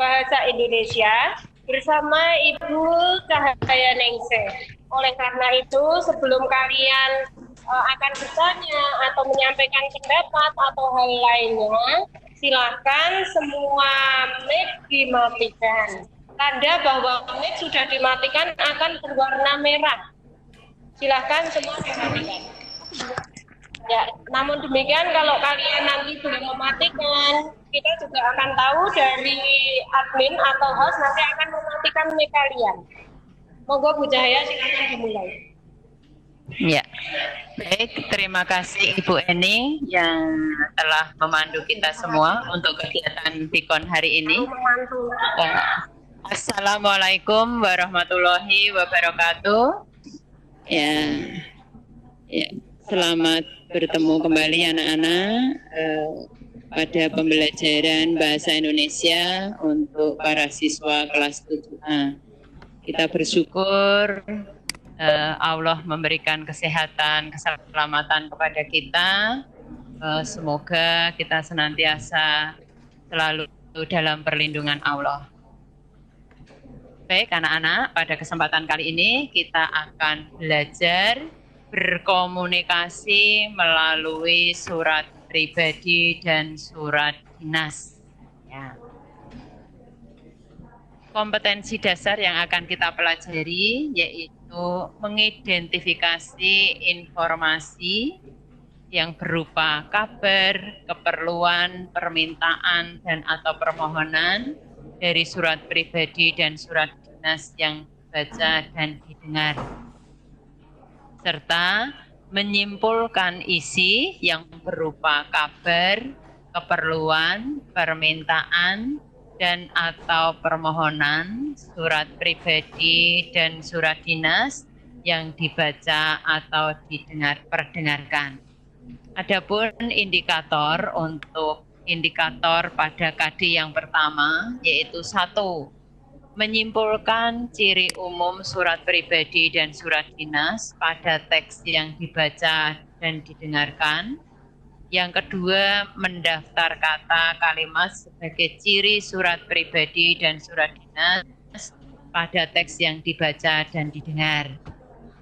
Bahasa Indonesia bersama Ibu Cahaya Ningsih. Oleh karena itu, sebelum kalian akan bertanya atau menyampaikan pendapat atau hal lainnya, silakan semua mic dimatikan. Tanda bahwa mic sudah dimatikan akan berwarna merah. Silakan semua dimatikan. Ya, namun demikian kalau kalian nanti belum mematikan, kita juga akan tahu dari admin atau host nanti akan mematikan mic kalian. Monggo Bu Cahaya, silakan dimulai. Ya, baik. Terima kasih Ibu Eni yang telah memandu kita semua untuk kegiatan Pikon hari ini. Assalamualaikum warahmatullahi wabarakatuh. Ya, selamat bertemu kembali anak-anak pada pembelajaran Bahasa Indonesia untuk para siswa kelas 7A. Kita bersyukur Allah memberikan kesehatan, keselamatan kepada kita. Semoga kita senantiasa selalu dalam perlindungan Allah. Baik anak-anak, pada kesempatan kali ini kita akan belajar berkomunikasi melalui surat pribadi dan surat dinas. Ya. Kompetensi dasar yang akan kita pelajari yaitu mengidentifikasi informasi yang berupa kabar, keperluan, permintaan, dan atau permohonan dari surat pribadi dan surat dinas yang dibaca dan didengar, serta menyimpulkan isi yang berupa kabar, keperluan, permintaan, dan atau permohonan surat pribadi dan surat dinas yang dibaca atau perdengarkan. Adapun indikator untuk indikator pada KD yang pertama yaitu 1. Menyimpulkan ciri umum surat pribadi dan surat dinas pada teks yang dibaca dan didengarkan. Yang kedua, mendaftar kata kalimat sebagai ciri surat pribadi dan surat dinas pada teks yang dibaca dan didengar.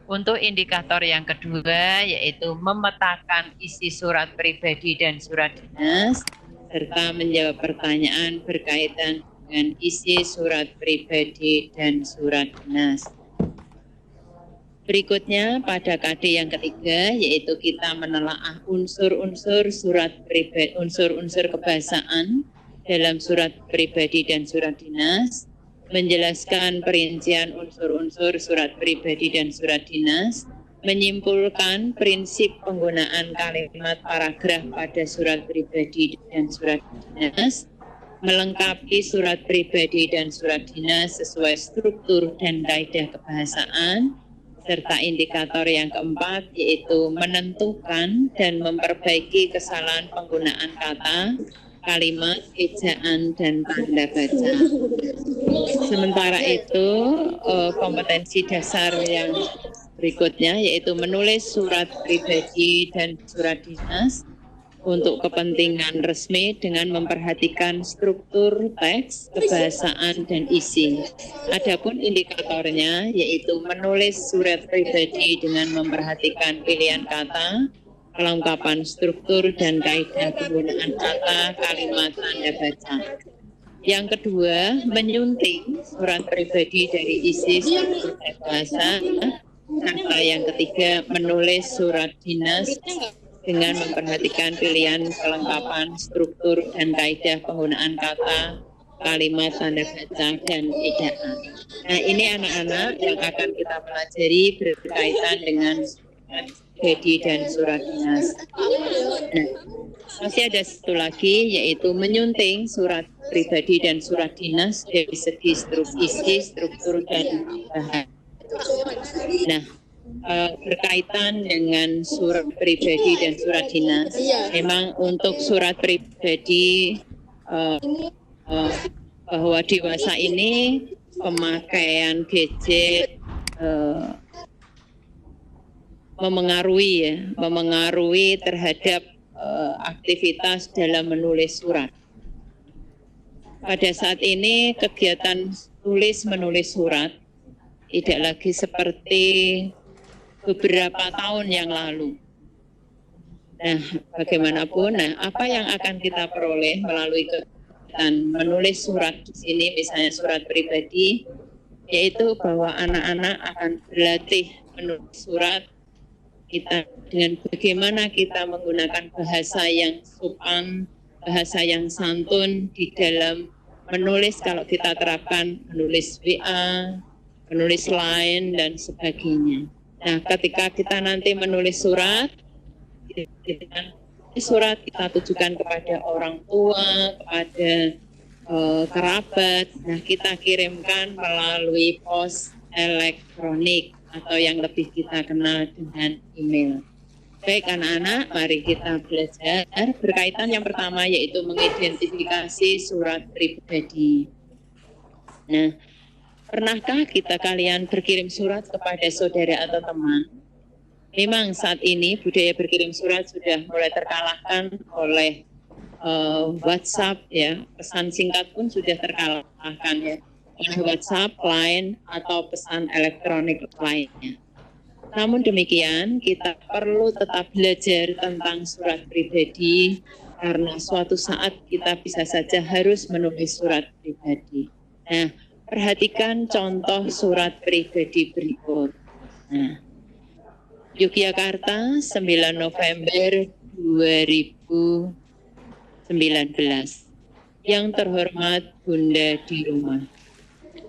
Untuk indikator yang kedua, yaitu memetakan isi surat pribadi dan surat dinas, serta menjawab pertanyaan berkaitan dengan isi surat pribadi dan surat dinas. Berikutnya pada KD yang ketiga yaitu kita menelaah unsur-unsur surat pribadi, unsur-unsur kebahasaan dalam surat pribadi dan surat dinas, menjelaskan perincian unsur-unsur surat pribadi dan surat dinas, menyimpulkan prinsip penggunaan kalimat paragraf pada surat pribadi dan surat dinas, melengkapi surat pribadi dan surat dinas sesuai struktur dan kaidah kebahasaan, serta indikator yang keempat yaitu menentukan dan memperbaiki kesalahan penggunaan kata, kalimat, ejaan, dan tanda baca. Sementara itu kompetensi dasar yang berikutnya yaitu menulis surat pribadi dan surat dinas untuk kepentingan resmi dengan memperhatikan struktur teks, kebahasaan, dan isi. Adapun indikatornya yaitu menulis surat pribadi dengan memperhatikan pilihan kata, kelengkapan struktur, dan kaidah penggunaan kata, kalimat, tanda baca. Yang kedua, menyunting surat pribadi dari isi struktur bahasa. Serta yang ketiga, menulis surat dinas dengan memperhatikan pilihan kelengkapan struktur dan kaidah penggunaan kata, kalimat, tanda baca, dan ejaan. Nah, ini anak-anak yang akan kita pelajari berkaitan dengan surat pribadi dan surat dinas. Nah, masih ada satu lagi yaitu menyunting surat pribadi dan surat dinas dari segi isi, struktur, dan bahan. Nah, berkaitan dengan surat pribadi dan surat dinas, memang untuk surat pribadi bahwa dewasa ini pemakaian gadget memengaruhi terhadap aktivitas dalam menulis surat. pada saat ini kegiatan tulis menulis surat tidak lagi seperti beberapa tahun yang lalu. Nah, bagaimanapun, apa yang akan kita peroleh melalui kegiatan menulis surat di sini, misalnya surat pribadi, yaitu bahwa anak-anak akan berlatih menulis surat kita dengan bagaimana kita menggunakan bahasa yang sopan, bahasa yang santun di dalam menulis. Kalau kita terapkan menulis WA, menulis line dan sebagainya. Nah, ketika kita nanti menulis surat kita tujukan kepada orang tua, kepada kerabat. Nah, kita kirimkan melalui pos elektronik atau yang lebih kita kenal dengan email. Baik anak-anak, mari kita belajar berkaitan yang pertama yaitu mengidentifikasi surat pribadi. Nah, pernahkah kalian berkirim surat kepada saudara atau teman? Memang saat ini budaya berkirim surat sudah mulai terkalahkan oleh WhatsApp ya, pesan singkat pun sudah terkalahkan ya, oleh WhatsApp, Line atau pesan elektronik lainnya. Namun demikian kita perlu tetap belajar tentang surat pribadi karena suatu saat kita bisa saja harus menulis surat pribadi. Nah, perhatikan contoh surat pribadi berikut. Nah, Yogyakarta, 9 November 2019. Yang terhormat Bunda di rumah.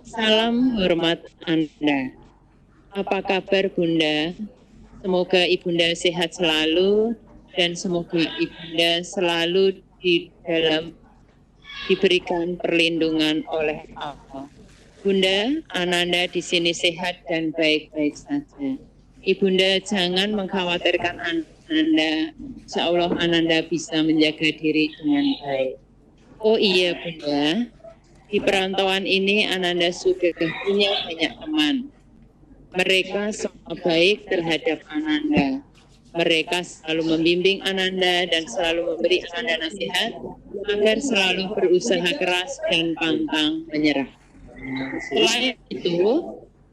Salam hormat Anda. Apa kabar Bunda? Semoga Ibunda sehat selalu dan semoga Ibunda selalu diberikan perlindungan oleh Allah. Bunda, Ananda di sini sehat dan baik-baik saja. Ibunda jangan mengkhawatirkan Ananda, insya Allah Ananda bisa menjaga diri dengan baik. Oh iya Bunda, di perantauan ini Ananda sudah punya banyak teman. Mereka semua baik terhadap Ananda. Mereka selalu membimbing Ananda dan selalu memberi Ananda nasihat agar selalu berusaha keras dan pantang menyerah. Selain itu,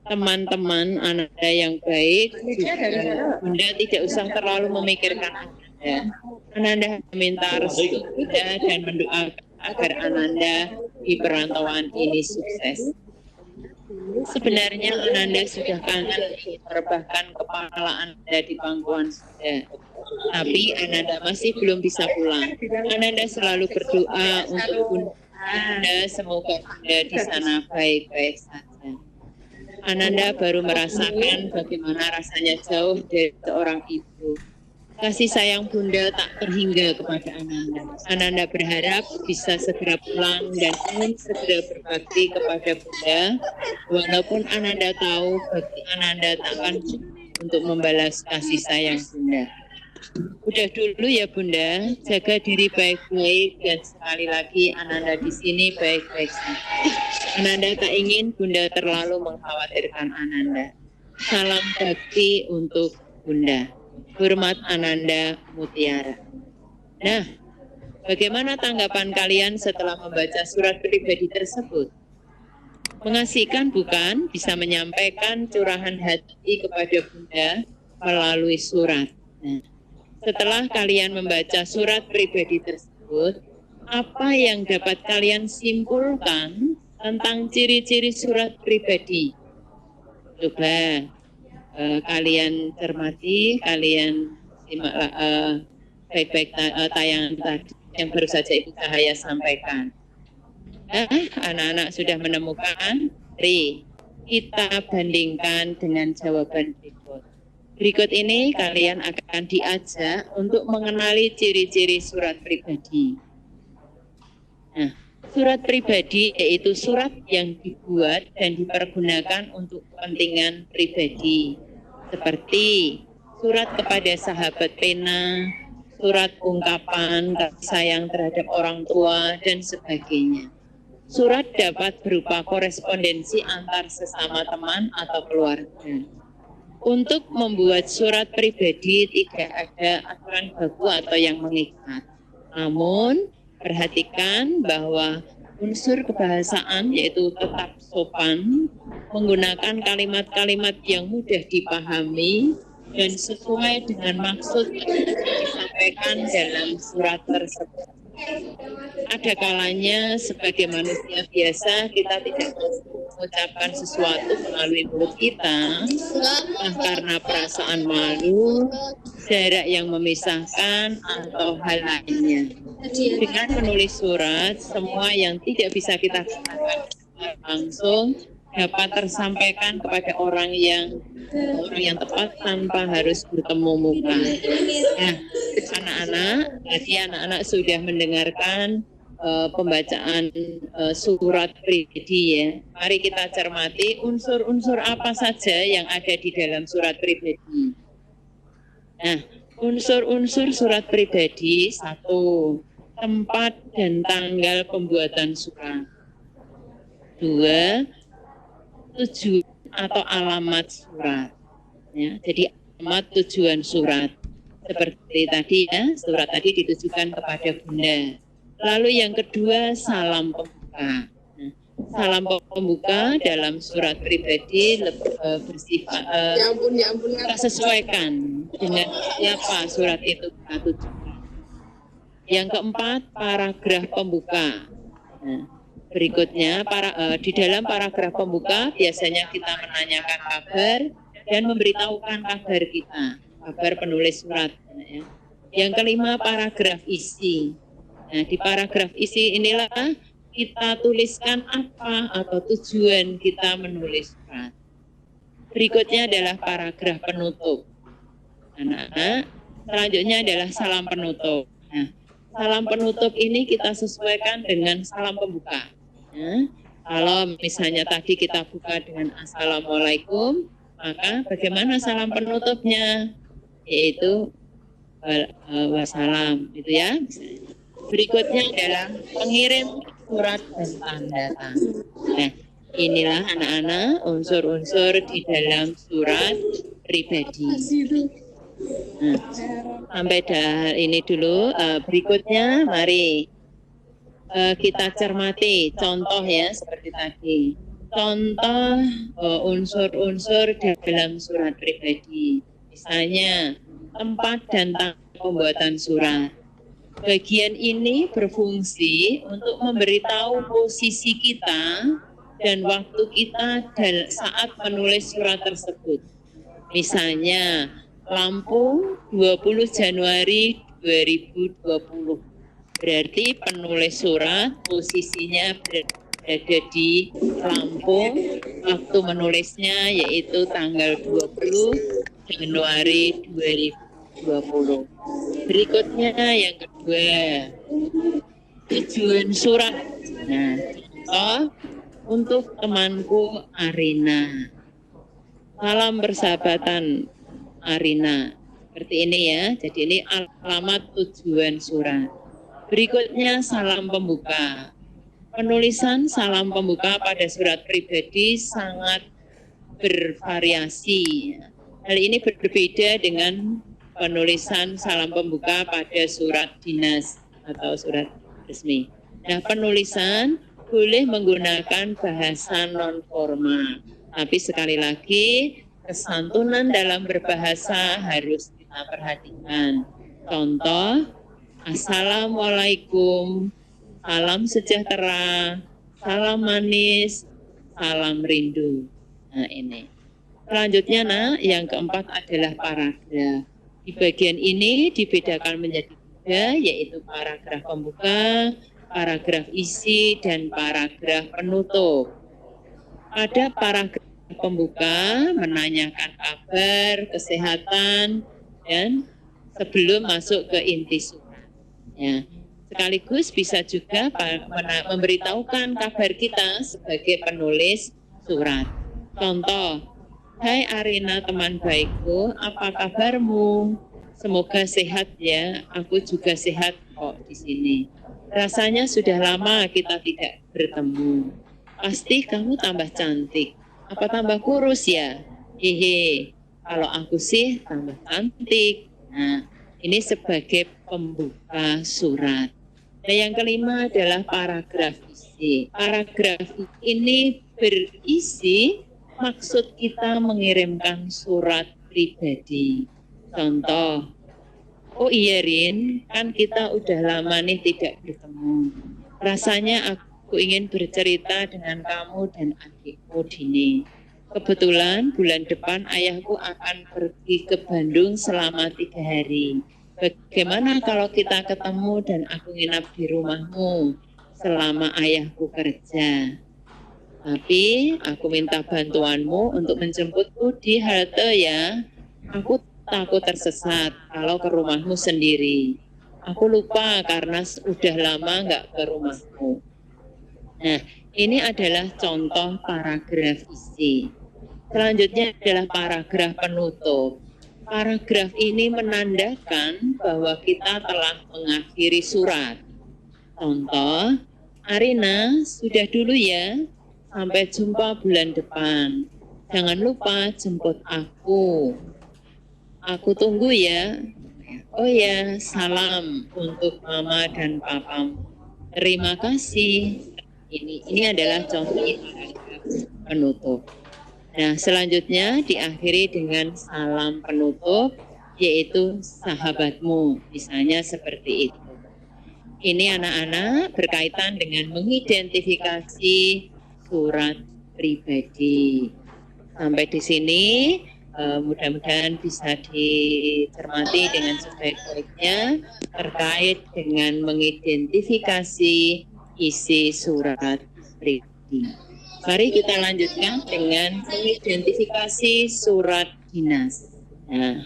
teman-teman Ananda yang baik, Bunda tidak usah terlalu memikirkan Ananda. Ananda meminta restu Bunda dan mendoakan agar Ananda di perantauan ini sukses. Sebenarnya Ananda sudah kangen merebahkan kepala Ananda di pangkuan Bunda, tapi Ananda masih belum bisa pulang. Ananda selalu berdoa untuk Bunda, semoga Bunda di sana baik-baik saja. Ananda baru merasakan bagaimana rasanya jauh dari seorang ibu. Kasih sayang Bunda tak terhingga kepada Ananda. Ananda berharap bisa segera pulang dan ingin segera berbakti kepada Bunda, walaupun Ananda tahu bakti Ananda takkan untuk membalas kasih sayang Bunda. Udah dulu ya Bunda, jaga diri baik-baik dan sekali lagi Ananda di sini baik-baik saja. Ananda tak ingin Bunda terlalu mengkhawatirkan Ananda. Salam bakti untuk Bunda. Hormat Ananda Mutiara. Nah, bagaimana tanggapan kalian setelah membaca surat pribadi tersebut? Mengasihkan bukan? Bisa menyampaikan curahan hati kepada Bunda melalui surat. Nah, setelah kalian membaca surat pribadi tersebut, apa yang dapat kalian simpulkan tentang ciri-ciri surat pribadi? Coba kalian cermati, kalian simaklah baik-baik tayangan tadi yang baru saja Ibu Cahaya sampaikan. Anak-anak sudah menemukan? Mari kita bandingkan dengan jawaban berikut. Berikut ini kalian akan diajak untuk mengenali ciri-ciri surat pribadi. Nah, surat pribadi yaitu surat yang dibuat dan dipergunakan untuk kepentingan pribadi. Seperti surat kepada sahabat pena, surat ungkapan kasih sayang terhadap orang tua, dan sebagainya. Surat dapat berupa korespondensi antar sesama teman atau keluarga. Untuk membuat surat pribadi tidak ada aturan baku atau yang mengikat. Namun, perhatikan bahwa unsur kebahasaan yaitu tetap sopan, menggunakan kalimat-kalimat yang mudah dipahami dan sesuai dengan maksud yang disampaikan dalam surat tersebut. Ada kalanya sebagai manusia biasa kita tidak mengucapkan sesuatu melalui mulut kita, karena perasaan malu, jarak yang memisahkan, atau hal lainnya. Dengan menulis surat, semua yang tidak bisa kita katakan langsung dapat tersampaikan kepada orang yang tepat tanpa harus bertemu muka. Nah, anak-anak sudah mendengarkan pembacaan surat pribadi ya. Mari kita cermati unsur-unsur apa saja yang ada di dalam surat pribadi. Nah, unsur-unsur surat pribadi, 1, tempat dan tanggal pembuatan surat. 2, tujuan atau alamat surat. Ya, jadi alamat tujuan surat. Seperti tadi ya, surat tadi ditujukan kepada Bunda. Lalu yang kedua, salam pembuka. Nah, salam pembuka dalam surat pribadi bersifat kita sesuaikan dengan siapa surat itu kita tujukan. Yang keempat, paragraf pembuka. Nah, berikutnya, di dalam paragraf pembuka biasanya kita menanyakan kabar dan memberitahukan kabar kita, kabar penulis surat. Ya. Yang kelima, paragraf isi. Nah, di paragraf isi inilah kita tuliskan apa atau tujuan kita menulis surat. Berikutnya adalah paragraf penutup. Anak-anak, selanjutnya adalah salam penutup. Nah, salam penutup ini kita sesuaikan dengan salam pembuka. Ya, kalau misalnya tadi kita buka dengan Assalamualaikum, maka bagaimana salam penutupnya? Yaitu wassalam, gitu ya. Berikutnya adalah pengirim surat dan tanda tangan. Nah, inilah anak-anak unsur-unsur di dalam surat pribadi. Nah, sampai ini dulu. Berikutnya, mari kita cermati contoh ya seperti tadi. Contoh unsur-unsur dalam surat pribadi. Misalnya tempat dan tanggal pembuatan surat. Bagian ini berfungsi untuk memberitahu posisi kita dan waktu kita saat menulis surat tersebut. Misalnya Lampung 20 Januari 2020. Berarti penulis surat posisinya berada di Lampung, waktu menulisnya yaitu tanggal 20 Januari 2020. Berikutnya yang kedua, tujuan surat. Nah, contoh untuk temanku Arina. Salam persahabatan Arina. Seperti ini ya. Jadi ini alamat tujuan surat. Berikutnya salam pembuka. Penulisan salam pembuka pada surat pribadi sangat bervariasi. Hal ini berbeda dengan penulisan salam pembuka pada surat dinas atau surat resmi. Nah, penulisan boleh menggunakan bahasa non-formal. Tapi sekali lagi, kesantunan dalam berbahasa harus kita perhatikan. Contoh, Assalamualaikum, salam sejahtera, salam manis, salam rindu. Nah, ini. Selanjutnya, yang keempat adalah paragraf. Di bagian ini dibedakan menjadi 3, yaitu paragraf pembuka, paragraf isi, dan paragraf penutup. Pada paragraf pembuka menanyakan kabar, kesehatan, dan sebelum masuk ke inti surat. Ya, sekaligus bisa juga memberitahukan kabar kita sebagai penulis surat. Contoh, hai Arina teman baikku, apa kabarmu? Semoga sehat ya, aku juga sehat kok di sini. Rasanya sudah lama kita tidak bertemu. Pasti kamu tambah cantik. Apa tambah kurus ya? Hehe, kalau aku sih tambah cantik. Nah, ini sebagai pembuka surat. Nah, yang kelima adalah paragraf isi. Paragraf ini berisi maksud kita mengirimkan surat pribadi. Contoh, oh iya Rin, kan kita udah lama nih tidak bertemu. Rasanya aku ingin bercerita dengan kamu dan adikmu Dini. Kebetulan bulan depan ayahku akan pergi ke Bandung selama 3 hari. Bagaimana kalau kita ketemu dan aku nginap di rumahmu selama ayahku kerja? Tapi aku minta bantuanmu untuk menjemputku di halte ya. Aku takut tersesat kalau ke rumahmu sendiri. Aku lupa karena sudah lama nggak ke rumahmu. Nah, ini adalah contoh paragraf isi. Selanjutnya adalah paragraf penutup. Paragraf ini menandakan bahwa kita telah mengakhiri surat. Contoh, Arina, sudah dulu ya. Sampai jumpa bulan depan. Jangan lupa jemput aku. Aku tunggu ya. Oh ya, salam untuk mama dan papamu. Terima kasih. Ini adalah contoh paragraf penutup. Nah, selanjutnya diakhiri dengan salam penutup, yaitu sahabatmu, misalnya seperti itu. Ini anak-anak berkaitan dengan mengidentifikasi surat pribadi. Sampai di sini, mudah-mudahan bisa dicermati dengan sebaik-baiknya terkait dengan mengidentifikasi isi surat pribadi. Mari kita lanjutkan dengan mengidentifikasi surat dinas. Nah,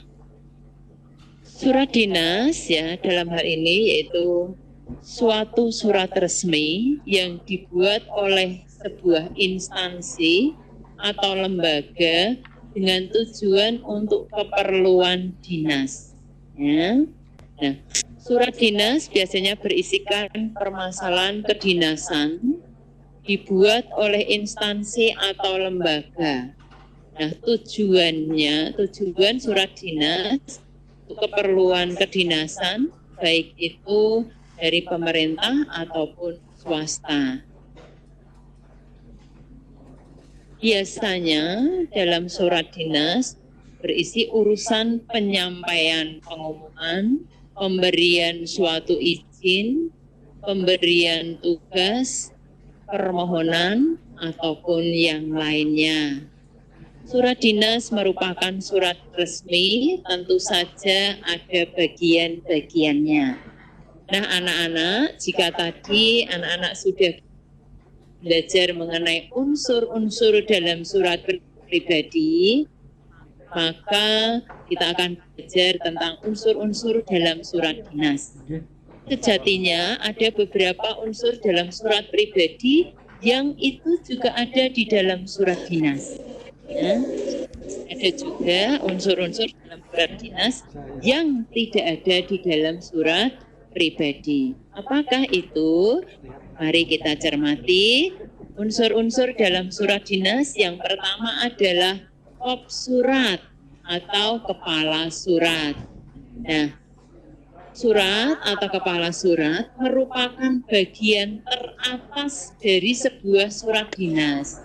surat dinas ya dalam hal ini yaitu suatu surat resmi yang dibuat oleh sebuah instansi atau lembaga dengan tujuan untuk keperluan dinas. Ya. Nah, surat dinas biasanya berisikan permasalahan kedinasan dibuat oleh instansi atau lembaga. Nah, tujuan surat dinas untuk keperluan kedinasan, baik itu dari pemerintah ataupun swasta. Biasanya dalam surat dinas berisi urusan penyampaian pengumuman, pemberian suatu izin, pemberian tugas, permohonan, ataupun yang lainnya. Surat dinas merupakan surat resmi, tentu saja ada bagian-bagiannya. Nah, anak-anak, jika tadi anak-anak sudah belajar mengenai unsur-unsur dalam surat pribadi, maka kita akan belajar tentang unsur-unsur dalam surat dinas. Sejatinya ada beberapa unsur dalam surat pribadi yang itu juga ada di dalam surat dinas. Ya. Ada juga unsur-unsur dalam surat dinas yang tidak ada di dalam surat pribadi. Apakah itu? Mari kita cermati. Unsur-unsur dalam surat dinas yang pertama adalah kop surat atau kepala surat. Nah, surat atau kepala surat merupakan bagian teratas dari sebuah surat dinas.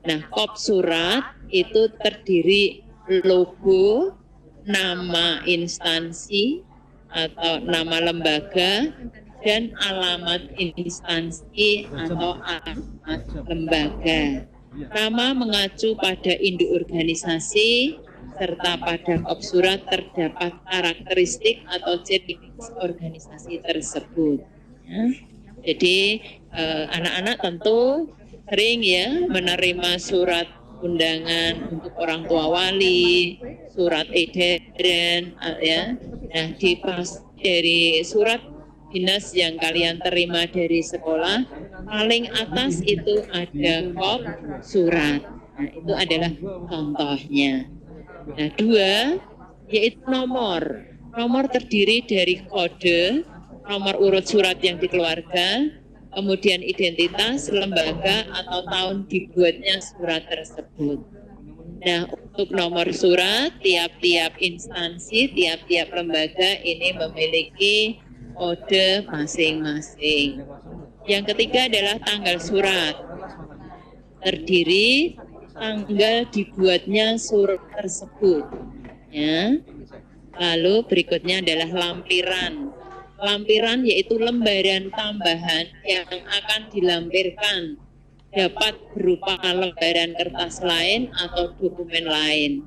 Nah, kop surat itu terdiri logo, nama instansi atau nama lembaga, dan alamat instansi atau alamat lembaga. Nama mengacu pada induk organisasi, serta pada kop surat terdapat karakteristik atau ciri organisasi tersebut. Ya. Jadi anak-anak tentu sering ya menerima surat undangan untuk orang tua wali, surat edaran, ya. Nah, dari surat dinas yang kalian terima dari sekolah, paling atas itu ada kop surat. Nah, itu adalah contohnya. Nah, 2 yaitu nomor. Nomor terdiri dari kode, nomor urut surat yang dikeluarkan, kemudian identitas lembaga atau tahun dibuatnya surat tersebut. Nah, untuk nomor surat, tiap-tiap instansi, tiap-tiap lembaga ini memiliki kode masing-masing. Yang ketiga adalah tanggal surat. Terdiri tanggal dibuatnya surat tersebut. Ya. Lalu berikutnya adalah lampiran. Lampiran yaitu lembaran tambahan yang akan dilampirkan. Dapat berupa lembaran kertas lain atau dokumen lain.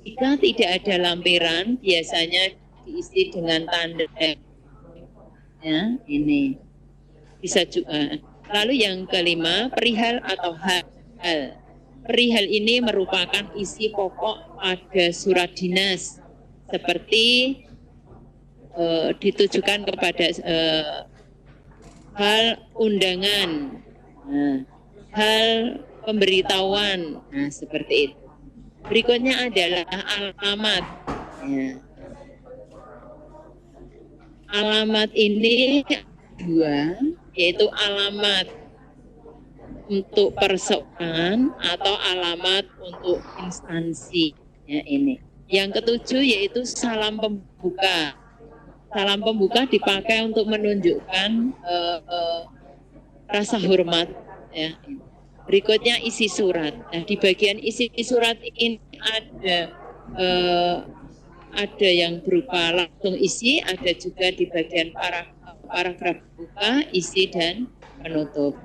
Jika tidak ada lampiran, biasanya diisi dengan tanda. Ya, ini bisa juga. Lalu yang kelima, perihal atau hal. Perihal ini merupakan isi pokok pada surat dinas, seperti ditujukan kepada hal undangan, hal pemberitahuan, seperti itu. Berikutnya adalah alamat. Ya. Alamat ini dua, yaitu alamat untuk perseorangan atau alamat untuk instansi. Ya, ini. Yang ketujuh yaitu salam pembuka. Salam pembuka dipakai untuk menunjukkan rasa hormat. Ya. Berikutnya isi surat. Nah, di bagian isi surat ini ada yang berupa langsung isi, ada juga di bagian paragraf buka, isi dan penutup.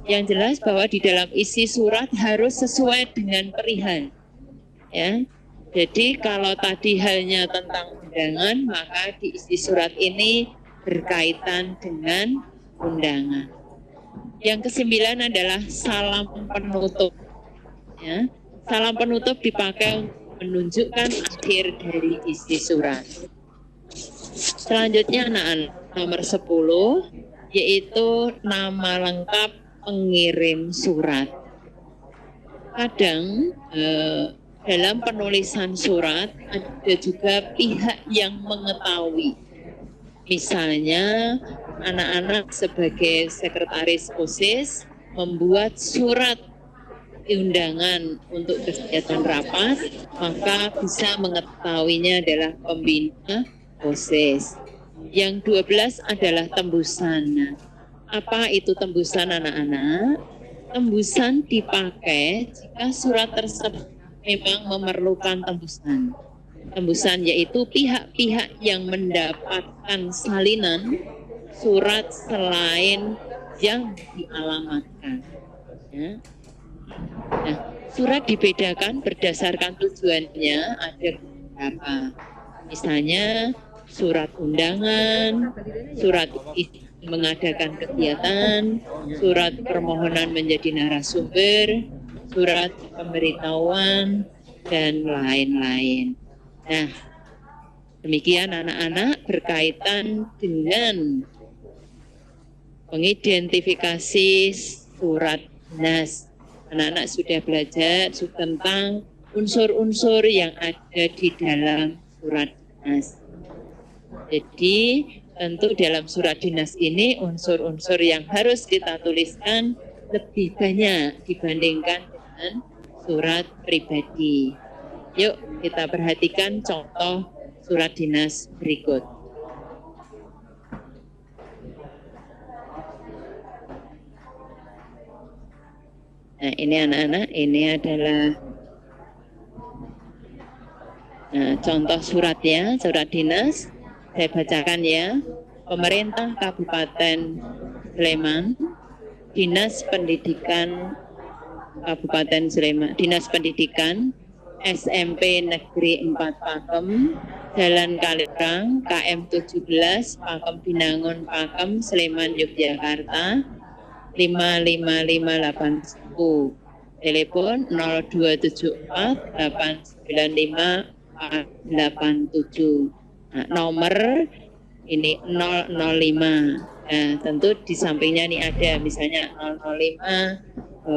Yang jelas bahwa di dalam isi surat harus sesuai dengan perihal. Ya. Jadi kalau tadi halnya tentang undangan, maka di isi surat ini berkaitan dengan undangan. Yang kesembilan adalah salam penutup. Ya. Salam penutup dipakai untuk menunjukkan akhir dari isi surat. Selanjutnya anak-anak nomor 10, yaitu nama lengkap pengirim surat. Kadang dalam penulisan surat ada juga pihak yang mengetahui. Misalnya anak-anak sebagai sekretaris OSIS membuat surat undangan untuk kegiatan rapat, maka bisa mengetahuinya adalah pembina OSIS. Yang 12 adalah tembusan. Apa itu tembusan anak-anak? Tembusan dipakai jika surat tersebut memang memerlukan tembusan. Tembusan yaitu pihak-pihak yang mendapatkan salinan surat selain yang dialamatkan. Ya. Nah, surat dibedakan berdasarkan tujuannya, ada beberapa. Misalnya surat undangan, surat mengadakan kegiatan, surat permohonan menjadi narasumber, surat pemberitahuan, dan lain-lain. Nah, demikian anak-anak berkaitan dengan mengidentifikasi surat dinas. Anak-anak sudah belajar tentang unsur-unsur yang ada di dalam surat dinas. Jadi tentu dalam surat dinas ini unsur-unsur yang harus kita tuliskan lebih banyak dibandingkan dengan surat pribadi. Yuk kita perhatikan contoh surat dinas berikut. Nah, ini anak-anak, ini adalah contoh suratnya, surat dinas. Saya bacakan ya. Pemerintah Kabupaten Sleman, Dinas Pendidikan Kabupaten Sleman, Dinas Pendidikan SMP Negeri 4 Pakem, Jalan Kaliurang, KM 17, Pakem Binangun, Pakem, Sleman, Yogyakarta, 555810. Telepon 0274 895 487. Nah, nomor ini 005. Nah, tentu di sampingnya ini ada misalnya 005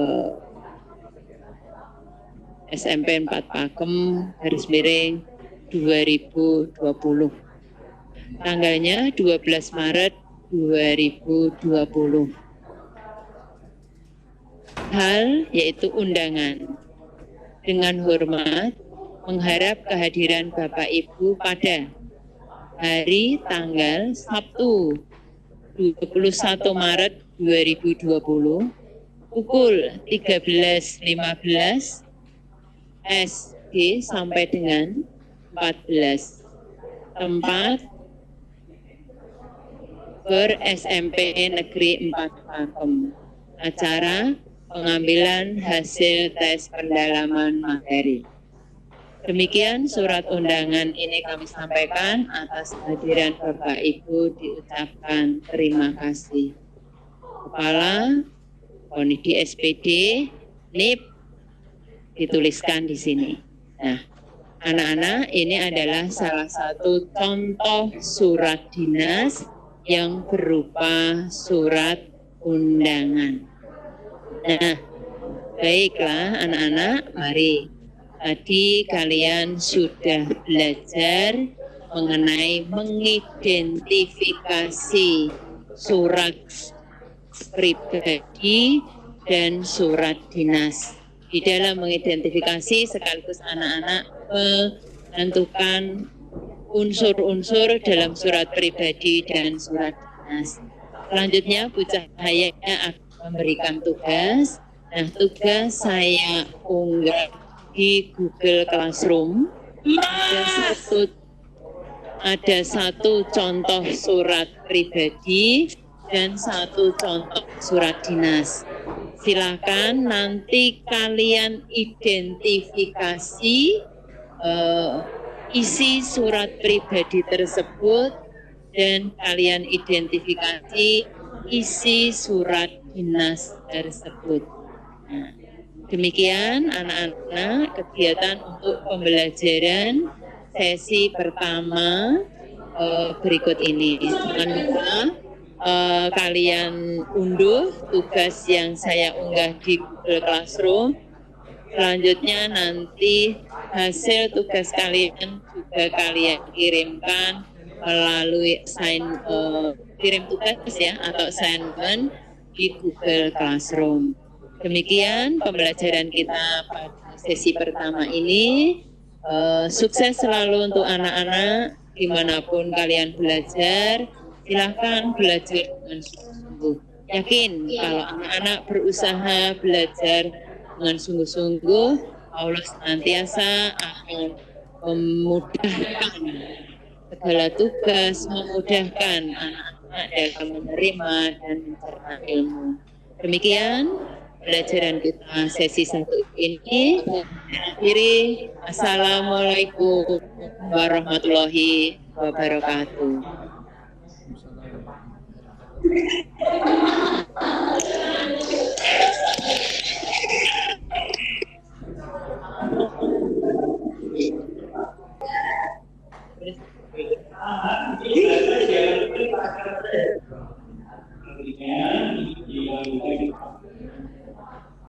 SMP 4 Pakem garis miring 2020. Tanggalnya 12 Maret 2020. Hal yaitu undangan. Dengan hormat mengharap kehadiran Bapak Ibu pada hari tanggal Sabtu 21 Maret 2020 pukul 13.15 SD sampai dengan 14. Tempat SMP Negeri 4 Pakem. Acara pengambilan hasil tes pendalaman materi. Demikian surat undangan ini kami sampaikan. Atas kehadiran Bapak Ibu diucapkan terima kasih. Kepala Konidi SPD NIP dituliskan di sini. Nah, anak-anak, ini adalah salah satu contoh surat dinas yang berupa surat undangan. Nah, baiklah anak-anak, mari. Tadi kalian sudah belajar mengenai mengidentifikasi surat pribadi dan surat dinas. Di dalam mengidentifikasi sekaligus anak-anak menentukan unsur-unsur dalam surat pribadi dan surat dinas. Selanjutnya Bu Cahaya akan memberikan tugas. Nah, tugas saya unggah di Google Classroom. Ada satu contoh surat pribadi dan satu contoh surat dinas. Silakan nanti kalian identifikasi isi surat pribadi tersebut dan kalian identifikasi isi surat dinas tersebut. Nah, demikian anak-anak kegiatan untuk pembelajaran sesi pertama berikut ini. Jangan lupa kalian unduh tugas yang saya unggah di Google Classroom. Selanjutnya nanti hasil tugas kalian juga kalian kirimkan melalui kirim tugas ya atau assignment di Google Classroom. Demikian pembelajaran kita pada sesi pertama ini. Sukses selalu untuk anak-anak dimanapun kalian belajar. Silahkan belajar dengan sungguh-sungguh. Yakin kalau anak-anak berusaha belajar dengan sungguh-sungguh, Allah senantiasa akan memudahkan segala tugas, memudahkan anak-anak dalam menerima dan mencerna ilmu. Demikian pelajaran kita sesi 1 ini. Akhiri, Assalamualaikum warahmatullahi wabarakatuh.